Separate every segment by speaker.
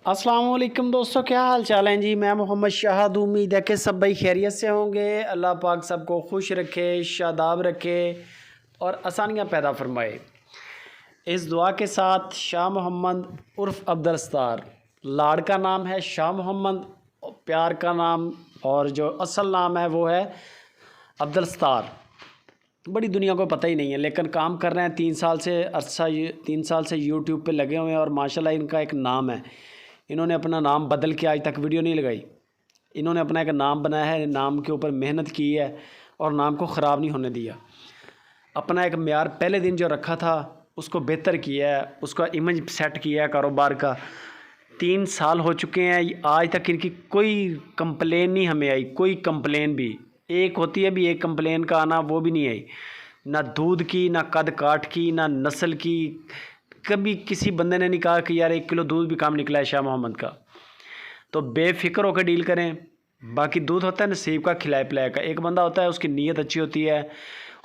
Speaker 1: अस्सलाम वालेकुम दोस्तों, क्या हाल चाल हैं जी। मैं मोहम्मद शाहद, उम्मीद है कि सब भाई खैरियत से होंगे। अल्लाह पाक सबको खुश रखे, शादाब रखे और आसानियाँ पैदा फरमाए। इस दुआ के साथ शाह मोहम्मद उर्फ़ अब्दुल सत्तार, लाड़ का नाम है शाह मोहम्मद, प्यार का नाम और जो असल नाम है वो है अब्दुल सत्तार। बड़ी दुनिया को पता ही नहीं है, लेकिन काम कर रहे हैं 3 साल से यूट्यूब पे लगे हुए हैं और माशाल्लाह इनका एक नाम है। इन्होंने अपना नाम बदल के आज तक वीडियो नहीं लगाई। इन्होंने अपना एक नाम बनाया है, नाम के ऊपर मेहनत की है और नाम को ख़राब नहीं होने दिया। अपना एक म्यार पहले दिन जो रखा था उसको बेहतर किया है, उसका इमेज सेट किया है कारोबार का। 3 साल हो चुके हैं, आज तक इनकी कोई कंप्लेन नहीं हमें आई। कोई कंप्लेन भी एक होती है, भी एक कंप्लेन का आना वो भी नहीं आई। ना दूध की, ना कद काठ की, ना नस्ल की। कभी किसी बंदे ने नहीं कहा कि यार 1 किलो दूध भी काम निकला है शाह मोहम्मद का। तो बेफिक्र होकर डील करें। बाकी दूध होता है नसीब का, खिलाए पिलाए का। एक बंदा होता है, उसकी नीयत अच्छी होती है,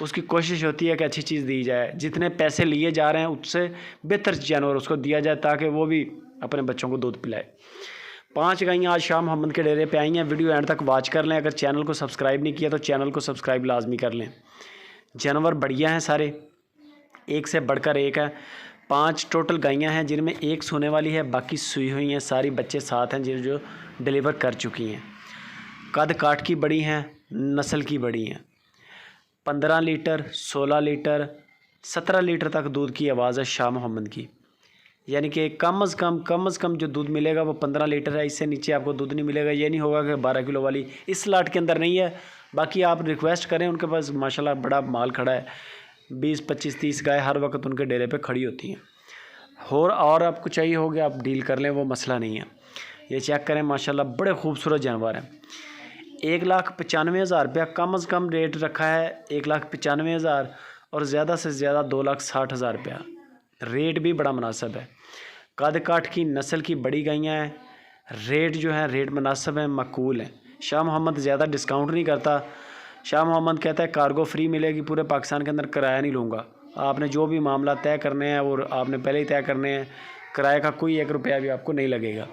Speaker 1: उसकी कोशिश होती है कि अच्छी चीज़ दी जाए। जितने पैसे लिए जा रहे हैं उससे बेहतर जानवर उसको दिया जाए ताकि वो भी अपने बच्चों को दूध पिलाए। 5 गायें आज शाह मोहम्मद के डेरे पे आई हैं। वीडियो एंड तक वॉच कर लें। अगर चैनल को सब्सक्राइब नहीं किया तो चैनल को सब्सक्राइब लाजमी कर लें। जानवर बढ़िया हैं सारे, एक से बढ़कर एक है। 5 टोटल गायें हैं जिनमें एक सोने वाली है, बाकी सुई हुई हैं। सारी बच्चे साथ हैं जो डिलीवर कर चुकी हैं। कद काठ की बड़ी हैं, नस्ल की बड़ी हैं। 15 लीटर, 16 लीटर, 17 लीटर तक दूध की आवाज़ है शाह मोहम्मद की। यानी कि कम से कम जो दूध मिलेगा वो 15 लीटर है। इससे नीचे आपको दूध नहीं मिलेगा। ये नहीं होगा कि 12 किलो वाली इस लाट के अंदर नहीं है। बाकी आप रिक्वेस्ट करें, उनके पास माशाल्लाह बड़ा माल खड़ा है। 20, 25, 30 गाय हर वक्त उनके डेरे पे खड़ी होती हैं। और आपको चाहिए होगा आप डील कर लें, वो मसला नहीं है। ये चेक करें, माशाल्लाह बड़े खूबसूरत जानवर हैं। 1,95,000 रुपया कम से कम रेट रखा है। 1,95,000 और ज़्यादा से ज़्यादा 2,60,000 रुपया। रेट भी बड़ा मुनासिब है। कद काठ की नस्ल की बड़ी गायें हैं। रेट जो है रेट मुनासिब है, मकबूल है। शाह मोहम्मद ज़्यादा डिस्काउंट नहीं करता। शाह मोहम्मद कहता है कार्गो फ्री मिलेगी पूरे पाकिस्तान के अंदर, किराया नहीं लूँगा। आपने जो भी मामला तय करने हैं और आपने पहले ही तय करने हैं, किराए का कोई 1 रुपया भी आपको नहीं लगेगा।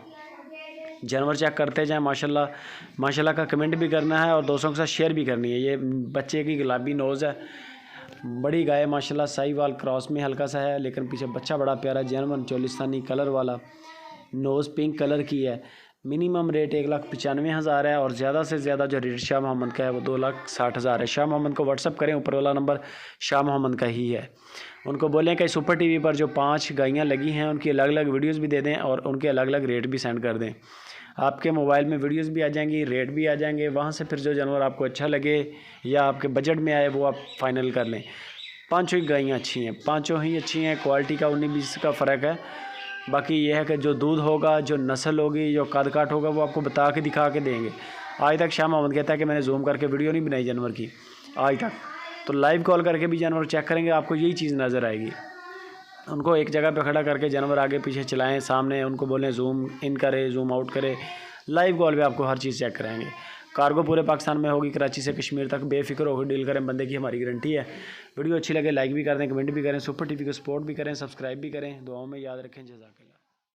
Speaker 1: जानवर चेक करते जाएं। माशाल्लाह का कमेंट भी करना है और दोस्तों के साथ शेयर भी करनी है। ये बच्चे की गुलाबी नोज़ है, बड़ी गाय माशाल्लाह साहिवाल क्रॉस में हल्का सा है, लेकिन पीछे बच्चा बड़ा प्यारा जर्मन चोलिस्तानी कलर वाला, नोज़ पिंक कलर की है। मिनिमम रेट 1,95,000 है और ज़्यादा से ज़्यादा जो रेट शाह मोहम्मद का है वो 2,60,000 है। शाह मोहम्मद को व्हाट्सअप करें, ऊपर वाला नंबर शाह मोहम्मद का ही है। उनको बोलें कि सुपर टीवी पर जो 5 गायें लगी हैं उनकी अलग अलग वीडियोज़ भी दे दें और उनके अलग अलग रेट भी सेंड कर दें। आपके मोबाइल में वीडियोज़ भी आ जाएंगी, रेट भी आ जाएंगे। वहाँ से फिर जो जानवर आपको अच्छा लगे या आपके बजट में आए वो आप फाइनल कर लें। 5 ही गायें अच्छी हैं, 5 ही अच्छी हैं। क्वालिटी का 19-20 का फ़र्क है। बाकी ये है कि जो दूध होगा, जो नस्ल होगी, जो कद काठ होगा वो आपको बता के दिखा के देंगे। आज तक शाह मोहम्मद कहता है कि मैंने जूम करके वीडियो नहीं बनाई जानवर की आज तक। तो लाइव कॉल करके भी जानवर चेक करेंगे, आपको यही चीज़ नज़र आएगी। उनको एक जगह पे खड़ा करके जानवर आगे पीछे चलाएं, सामने उनको बोलें जूम इन करे, जूम आउट करे। लाइव कॉल पे आपको हर चीज़ चेक कराएंगे। कार्गो पूरे पाकिस्तान में होगी, कराची से कश्मीर तक। बेफिक्र होकर डील करें, बंदे की हमारी गारंटी है। वीडियो अच्छी लगे लाइक भी कर दें, कमेंट भी करें, सुपर टीवी को सपोर्ट भी करें, सब्सक्राइब भी करें। दुआओं में याद रखें। जज़ाकल्लाह।